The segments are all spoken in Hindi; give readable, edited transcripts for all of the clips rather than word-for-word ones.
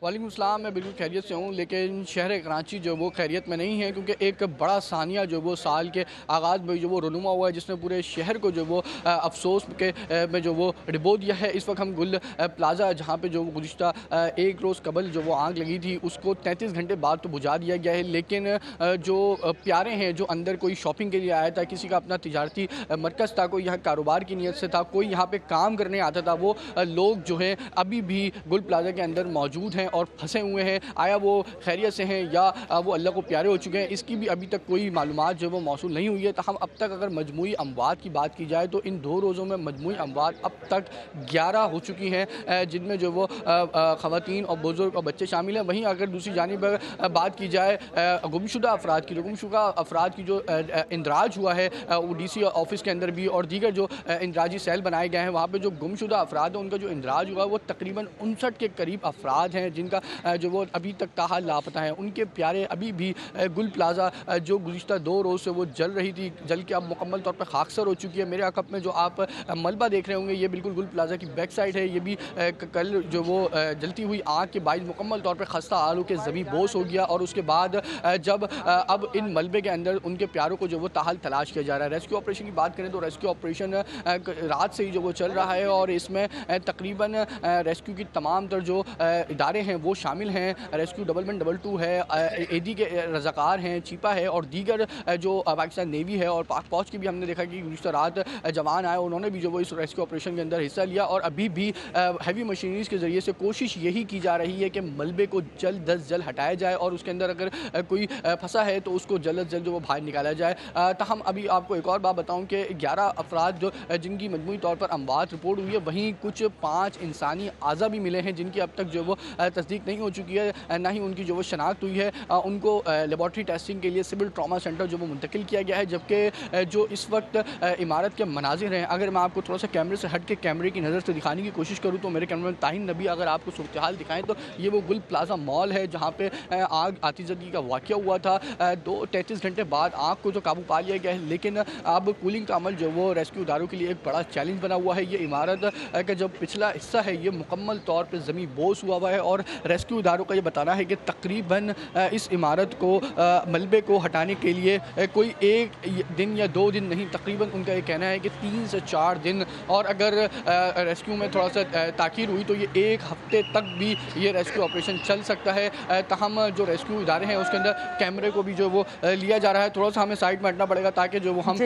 वालेकुम सलाम। मैं बिल्कुल खैरियत से हूँ, लेकिन शहर कराची जो वो खैरियत में नहीं है, क्योंकि एक बड़ा सानिया जो वो साल के आगाज़ में जो वो रुनुमा हुआ है, जिसने पूरे शहर को जो वो अफसोस के में जो वो डुबो दिया है। इस वक्त हम गुल प्लाज़ा, जहाँ पे जो गुज़िश्ता एक रोज़ कबल जो वो आग लगी थी, उसको 33 घंटे बाद तो बुझा दिया गया है। लेकिन जो प्यारे हैं, जो अंदर कोई शॉपिंग के लिए आया था, किसी का अपना तिजारती मरकज़ था, कोई यहाँ कारोबार की नीयत से था, कोई यहाँ पे काम करने आता था, वो लोग जो है अभी भी गुल प्लाज़ा के अंदर मौजूद हैं और फंसे हुए हैं। आया वो खैरियत से हैं या वो अल्लाह को प्यारे हो चुके हैं, इसकी भी अभी तक कोई मालूमात जो वो मौसूल नहीं हुई है। तो हम अब तक अगर मजमूई अमवात की बात की जाए, तो इन 2 रोज़ों में मजमूई अमवात अब तक 11 हो चुकी हैं, जिनमें जो वो ख़वातीन और बुज़ुर्ग और बच्चे शामिल हैं। वहीं अगर दूसरी जानिब बात की जाए गुमशुदा अफराद की, तो गुमशुदा अफराद की जो इंदराज हुआ है वो DC ऑफ़िस के अंदर भी, और दीगर जो इंदराजी सेल बनाए गए हैं, वहाँ पे जो गुमशुदा अफराद हैं उनका जो इंदराज हुआ है वो तकरीबन 59 के करीब अफराद हैं, जिनका जो वो अभी तक ताहाल लापता हैं। उनके प्यारे अभी भी गुल प्लाज़ा जो गुज़िश्ता 2 रोज़ से वो जल रही थी, जल के अब मुकम्मल तौर पर खाकसर हो चुकी है। मेरे अक़ब में जो आप मलबा देख रहे होंगे, ये बिल्कुल गुल प्लाज़ा की बैक साइड है। ये भी कल जो वो जलती हुई आग के बाइस मुकम्मल तौर पर खस्ता हाल होकर ज़मी बोस हो गया, और उसके बाद जब अब इन मलबे के अंदर उनके प्यारों को जो वो ताहाल तलाश किया जा रहा है। रेस्क्यू ऑपरेशन की बात करें तो रेस्क्यू ऑपरेशन रात से ही जो वो चल रहा है, और इसमें तकरीबन रेस्क्यू की तमाम तर जो इदारे हैं वो शामिल हैं। रेस्क्यू 112 है, AD के रज़ाकार हैं, चीपा है, और दीगर जो पाकिस्तान नेवी है और पाक फ़ौज की भी हमने देखा कि गुज़िश्ता रात जवान आए, उन्होंने भी जो वो इस रेस्क्यू ऑपरेशन के अंदर हिस्सा लिया। और अभी भी हैवी मशीनरीज़ के ज़रिए से कोशिश यही की जा रही है कि मलबे को जल्द अज़ जल्द हटाया जाए, और उसके अंदर अगर कोई फंसा है तो उसको जल्द अज़ जल्द जो वो बाहर निकाला जाए। हम अभी आपको एक और बात बताऊँ कि 11 अफराद जो जिनकी मजमूई तौर पर अमवात रिपोर्ट हुई है, वहीं कुछ 5 इंसानी आज़ा भी मिले हैं, जिनकी अब तक जो वो तस्दीक नहीं हो चुकी है, ना ही उनकी जो वो शनाख्त हुई है। उनको लेबॉर्ट्री टेस्टिंग के लिए सिविल ट्रॉमा सेंटर जो वो मुंतकिल किया गया है। जबकि जो इस वक्त इमारत के मनाजिर हैं, अगर मैं आपको थोड़ा सा कैमरे से हट के कैमरे की नज़र से दिखाने की कोशिश करूँ, तो मेरे कैमरे में ताहिन नबी अगर आपको सूरत हाल दिखाएँ, तो ये वो गुल प्लाज़ा मॉल है, जहाँ पे आग आतिशज़दी का वाक़या हुआ था। 33 घंटे बाद आग को तो काबू पा लिया गया है, लेकिन अब कूलिंग का अमल जो वो रेस्क्यू इदारों के लिए एक बड़ा चैलेंज बना हुआ है। ये इमारत का जो पिछला हिस्सा है, ये मुकम्मल तौर पे ज़मीन बोस हुआ है, और रेस्क्यू इदारों का ये बताना है कि तकरीबन इस इमारत को मलबे को हटाने के लिए कोई 1 दिन या 2 दिन नहीं, तकरीबन उनका ये कहना है कि 3 से 4 दिन, और अगर रेस्क्यू में थोड़ा सा ताख़ीर हुई तो ये 1 हफ़्ते तक भी ये रेस्क्यू ऑपरेशन चल सकता है। तहम जो रेस्क्यू इदारे हैं उसके अंदर कैमरे को भी जो वो लिया जा रहा है। थोड़ा सा हमें साइड में हटना पड़ेगा ताकि जो वो हम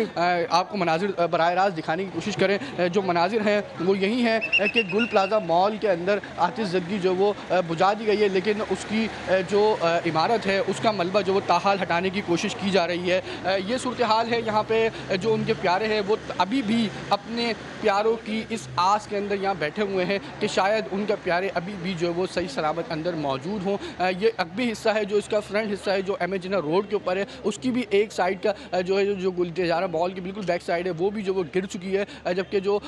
आपको मनाजिर बराह रास्त दिखाने की कोशिश करें। जो मनाजिर हैं वो यही हैं कि गुल प्लाज़ा मॉल के अंदर आतिशज़दी जो वो बुझा दी गई है, लेकिन उसकी जो इमारत है उसका मलबा जो वो ताहाल हटाने की कोशिश की जा रही है। ये सूरत हाल है यहाँ पे। जो उनके प्यारे हैं वो अभी भी अपने प्यारों की इस आस के अंदर यहाँ बैठे हुए हैं कि शायद उनके प्यारे अभी भी जो वो सही सलामत अंदर मौजूद हों। ये अगबी हिस्सा है, जो इसका फ्रंट हिस्सा है, जो MA जिन्ना रोड के ऊपर है, उसकी भी एक साइड का जो है, जो गुल तिजारा मॉल की बिल्कुल बैक साइड है, वो भी जो वो गिर चुकी है। जबकि जो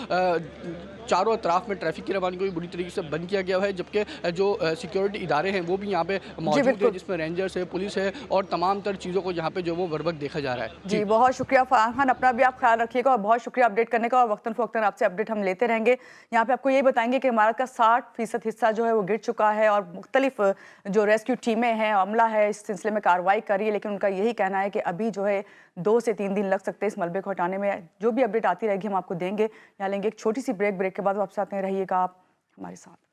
चारों अतराफ में ट्रैफिक की रवानगी को भी बुरी तरीके से बंद किया गया है। जबकि जो सिक्योरिटी इदारे हैं वो भी यहाँ पे मौजूद है, जिसमें रेंजर्स है, पुलिस है, और तमाम तर चीज़ों को यहाँ पे जो वो बर्वक्त देखा जा रहा है। जी, बहुत शुक्रिया फरहान खान, अपना भी आप ख्याल रखिएगा, और बहुत शुक्रिया अपडेट करने का, और वक्तन फ़वक्तन आपसे अपडेट हम लेते रहेंगे। यहाँ पे आपको ये बताएंगे कि इमारत का 60% हिस्सा जो है वो गिर चुका है, और मुख्तलिफ जो रेस्क्यू टीमें हैं, अमला है, इस सिलसिले में कार्रवाई कर रही है, लेकिन उनका यही कहना है कि अभी जो है 2 से 3 दिन लग सकते हैं इस मलबे को हटाने में। जो भी अपडेट आती रहेगी हम आपको देंगे। यहाँ लेंगे एक छोटी सी ब्रेक के बाद वापस आते हैं, रहिएगा आप हमारे साथ।